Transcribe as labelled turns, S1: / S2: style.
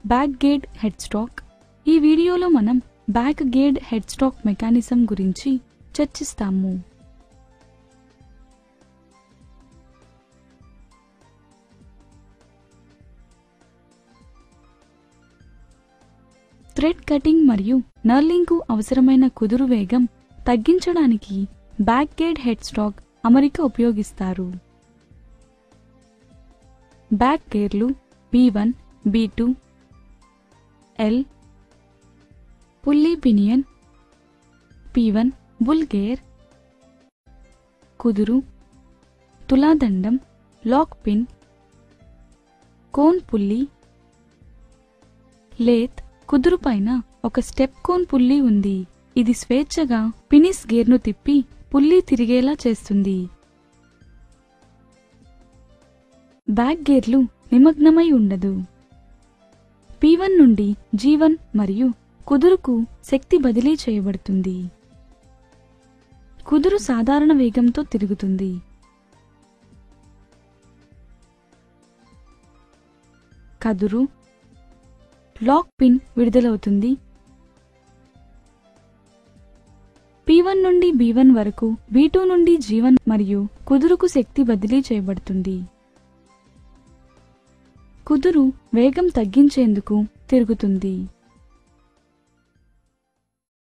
S1: Back gear head stock. ఈ వీడియోలో మనం back gear head stock mechanism గురించి చర్చిస్తాము. థ్రెడ్ కటింగ్ మరియు నర్లింగ్కు అవసరమైన కుదురు వేగం తగ్గించడానికి బ్యాక్ గేర్ హెడ్ స్టాక్ అమరిక ఉపయోగిస్తారు. బ్యాక్ గేర్లు B1, B2, L, pulley pinion, P1 bull gear, కుదురు, తులాదండం, lock pin, cone pulley, lathe. కుదురు పైన ఒక స్టెప్ కోన్ పుల్లీ ఉంది. ఇది స్వేచ్ఛగా పినిస్ గేర్ను తిప్పి పుల్లీ తిరిగేలా చేస్తుంది. బ్యాక్ గేర్లు నిమగ్నమై ఉండదు. P1 నుండి G1 మరియు కుదురుకు శక్తి బదిలీ చేయబడుతుంది. కుదురు సాధారణ వేగంతో తిరుగుతుంది. కదురు లాక్ పిన్ విడుదలవుతుంది. P1 నుండి B1 వరకు, B2 నుండి G1 మరియు కుదురుకు శక్తి బదిలీ చేయబడుతుంది. కుదురు వేగం తగ్గించేందుకు తిరుగుతుంది.